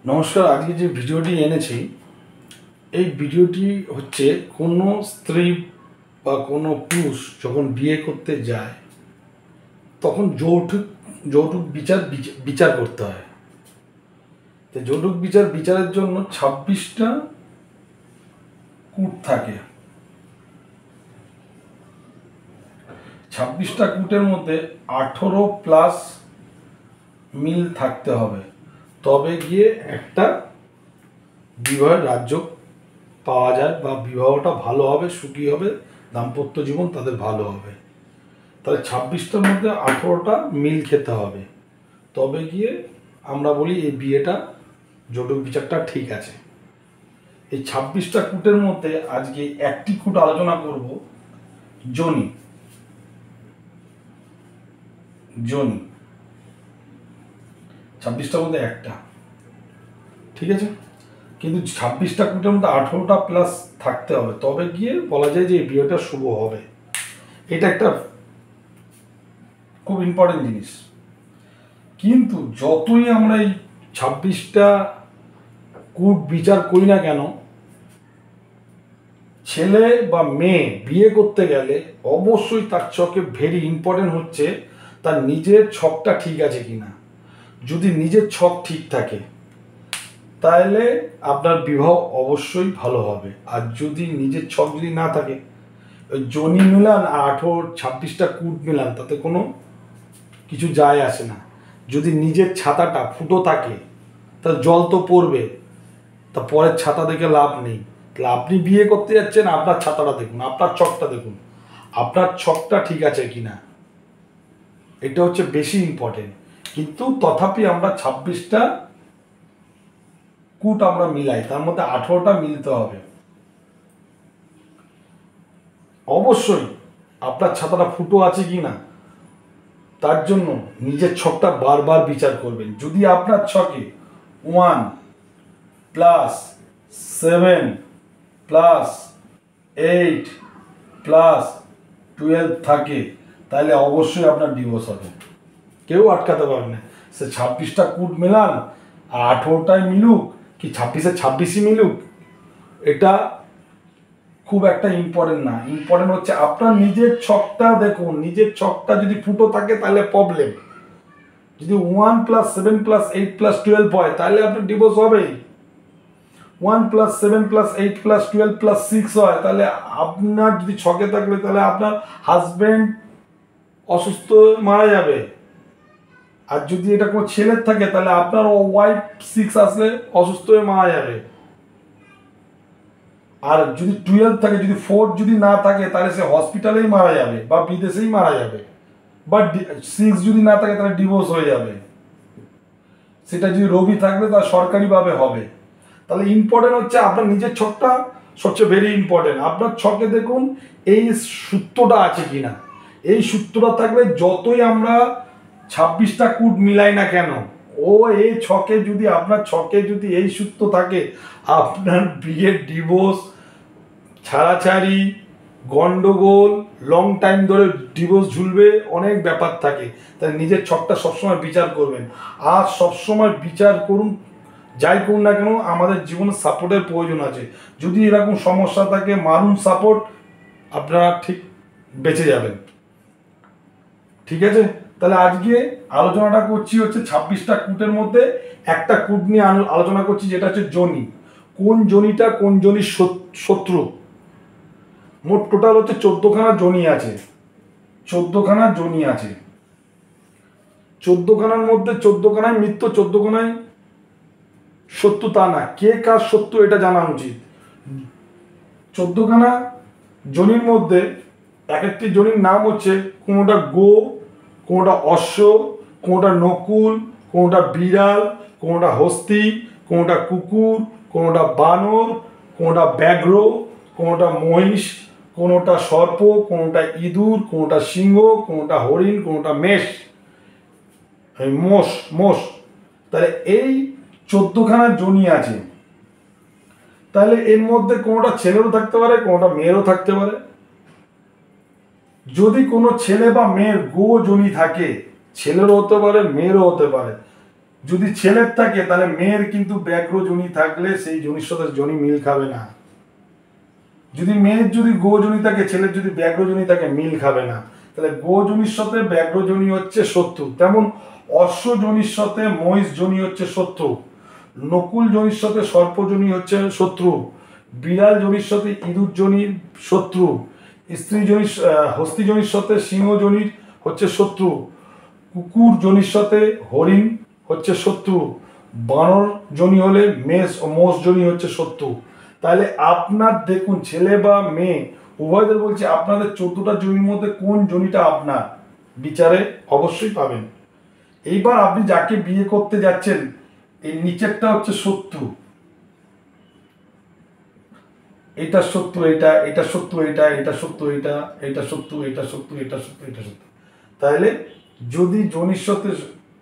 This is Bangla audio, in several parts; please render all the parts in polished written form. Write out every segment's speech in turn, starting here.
নমস্কার। আজকে যে ভিডিওটি এনেছি এই ভিডিওটি হচ্ছে কোনো স্ত্রী বা কোনো পুরুষ যখন বিয়ে করতে যায় তখন যৌতুক বিচার করতে হয়। তো যৌতুক বিচারের জন্য 26টা কূট থাকে। 26টা কূটের মধ্যে 18+ মিল থাকতে হবে, তবে গিয়ে একটা বিবাহের রাজ্য পাওয়া যায় বা বিবাহটা ভালো হবে, সুখী হবে, দাম্পত্য জীবন তাদের ভালো হবে। তাহলে 26টার মধ্যে 18টা মিল খেতে হবে, তবে গিয়ে আমরা বলি এই বিয়েটা যৌতুক বিচারটা ঠিক আছে। এই 26টা কূটের মধ্যে আজকে একটি কূট আলোচনা করব, যোনি। 26টার মধ্যে একটা, ঠিক আছে। কিন্তু 26টা কূটের মধ্যে 18টা প্লাস থাকতে হবে, তবে গিয়ে বলা যায় যে এই বিয়েটা শুভ হবে। এটা একটা খুব ইম্পর্টেন্ট জিনিস। কিন্তু যতই আমরা এই 26টা কূট বিচার করি না কেন, ছেলে বা মেয়ে বিয়ে করতে গেলে অবশ্যই তার চোখে ভেরি ইম্পর্টেন্ট হচ্ছে তার নিজের ছকটা ঠিক আছে কিনা। যদি নিজের ছক ঠিক থাকে তাহলে আপনার বিবাহ অবশ্যই ভালো হবে। আর যদি নিজের ছক যদি না থাকে, ওই যোনি মিলান আর 26টা কূট মিলান তাতে কোনো কিছু যায় আসে না। যদি নিজের ছাতাটা ফুটো থাকে তার জল তো পড়বে, তা পরের ছাতা দেখে লাভ নেই। তাহলে আপনি বিয়ে করতে যাচ্ছেন, আপনার ছাতাটা দেখুন, আপনার ছকটা দেখুন, আপনার ছকটা ঠিক আছে কিনা, এটা হচ্ছে বেশি ইম্পর্টেন্ট। কিন্তু তথাপি আমরা 26টা কূট আমরা মিলাই, তার মধ্যে 18টা মিলতে হবে। অবশ্যই আপনার ছাতাটা ফুটো আছে কিনা তার জন্য নিজের ছকটা বারবার বিচার করবেন। যদি আপনার ছকে 1+7+8+12 থাকে তাহলে অবশ্যই আপনার ডিভোর্স হবে, কেউ আটকাতে পারবে না। সে 26টা কূট মেলান আর 18টায় মিলুক কি 26-26ই মিলুক, এটা খুব একটা ইম্পর্টেন্ট না। ইম্পর্টেন্ট হচ্ছে আপনার নিজের ছকটা দেখুন। নিজের ছকটা যদি ফুটো থাকে তাহলে প্রবলেম। যদি 1+7+8+12 হয় তাহলে আপনার ডিভোর্স হবেই। 1+7+8+12+6 হয় তাহলে আপনার যদি ছকে থাকলে তাহলে আপনার হাজবেন্ড অসুস্থ মারা যাবে। আর যদি এটা কোনো ছেলের থাকে তাহলে আপনার ওয়াইফ 6 আসলে অসুস্থ হয়ে মারা যাবে। আর যদি 12 থাকে, যদি 4 যদি না থাকে তাহলে সে হসপিটালেই মারা যাবে বা বিদেশেই মারা যাবে। বা 6 যদি না থাকে তাহলে ডিভোর্স হয়ে যাবে। সেটা যদি রবি থাকলে তার সরকারিভাবে হবে। তাহলে ইম্পর্টেন্ট হচ্ছে আপনার নিজের ছকটা সবচেয়ে ভেরি ইম্পর্টেন্ট। আপনার ছকে দেখুন এই সূত্রটা আছে কিনা। এই সূত্রটা থাকলে যতই আমরা 26টা কূট মিলাই না কেন, এই ছকে যদি আপনার ছকে যদি এই সূত্র থাকে, আপনার বিয়ের ডিভোর্স, ছাড়াছাড়ি, গন্ডগোল, লং টাইম ধরে ডিভোর্স ঝুলবে, অনেক ব্যাপার থাকে। তাই নিজের ছকটা সবসময় বিচার করবেন। আর সবসময় বিচার করুন, যাই করুন না কেন আমাদের জীবনে সাপোর্টের প্রয়োজন আছে। যদি এরকম সমস্যা থাকে মারুন সাপোর্ট, আপনারা ঠিক বেঁচে যাবেন। ঠিক আছে, তাহলে আজকে আলোচনাটা করছি হচ্ছে 26টা কূটের মধ্যে একটা কূট নিয়ে আলোচনা করছি, যেটা হচ্ছে যোনি। কোন যোনিটা কোন যোনির শত্রু। মোট টোটাল হচ্ছে 14খানা যোনি আছে। 14খানা যোনি আছে। 14খানার মধ্যে 14খানায় মিত্র, 14খানায় শত্রু তা না। কে কার শত্রু এটা জানা উচিত। 14খানা যোনির মধ্যে এক একটি যোনির নাম হচ্ছে, কোনোটা গো, কোনোটা অশ্ব, কোনোটা নকুল, কোনোটা বিড়াল, কোনোটা হস্তি, কোনোটা কুকুর, কোনোটা বানর, কোনোটা ব্যাঘ্র, কোনোটা মহিষ, কোনোটা সর্প, কোনোটা ইঁদুর, কোনোটা সিংহ, কোনোটা হরিণ, কোনোটা মোষ। তাহলে এই 14খানা যোনি আছে। তাহলে এর মধ্যে কোনোটা ছেলেরও থাকতে পারে, কোনোটা মেয়েরও থাকতে পারে। যদি কোনো ছেলে বা মেয়ের গো যোনি থাকে, ছেলেরও হতে পারে, মেয়েরও হতে পারে। যদি ছেলের থাকে তাহলে মেয়ের কিন্তু ব্যাঘ্র যোনি থাকলে সেই যোনির সাথে যোনি মিল খাবে না। যদি মেয়ের যদি গো যোনি থাকে, ছেলের যদি ব্যাঘ্র যোনি থাকে, মিল খাবে না। তাহলে গো যোনির সাথে ব্যাঘ্র যোনি হচ্ছে শত্রু। তেমন অশ্ব যোনির সাথে মহিষ যোনি হচ্ছে শত্রু, নকুল যোনির সাথে সর্প যোনি হচ্ছে শত্রু, বিড়াল যোনির সাথে ইঁদুর যোনির শত্রু, স্ত্রী যোনির হস্তি যোনির সাথে সিংহ যোনির হচ্ছে শত্রু, কুকুর যোনির সাথে হরিণ হচ্ছে শত্রু, বানর যোনি হলে মোষ যোনি হচ্ছে শত্রু। তাহলে আপনার দেখুন, ছেলে বা মেয়ে উভয়দের বলছি, আপনাদের 14টা যোনির মধ্যে কোন যোনিটা আপনার, বিচারে অবশ্যই পাবেন। এইবার আপনি যাকে বিয়ে করতে যাচ্ছেন, এই নিচেরটা হচ্ছে শত্রু, এটা শত্রু, এটা শত্রু, এটা শত্রু, এটা শত্রু, এটা শত্রু, এটা শত্রু, এটা শত্রু। তাহলে যদি যোনির সাথে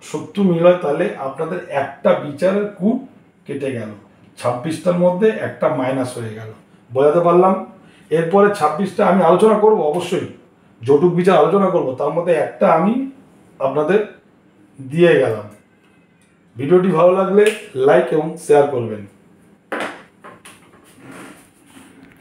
শত্রু মিল হয়, তাহলে আপনাদের একটা বিচারের কূপ কেটে গেল, 26টার মধ্যে একটা মাইনাস হয়ে গেল। বোঝাতে পারলাম? এরপরে 26টা আমি আলোচনা করব, অবশ্যই জটুক বিচার আলোচনা করব, তার মধ্যে একটা আমি আপনাদের দিয়ে গেলাম। ভিডিওটি ভালো লাগলে লাইক এবং শেয়ার করবেন।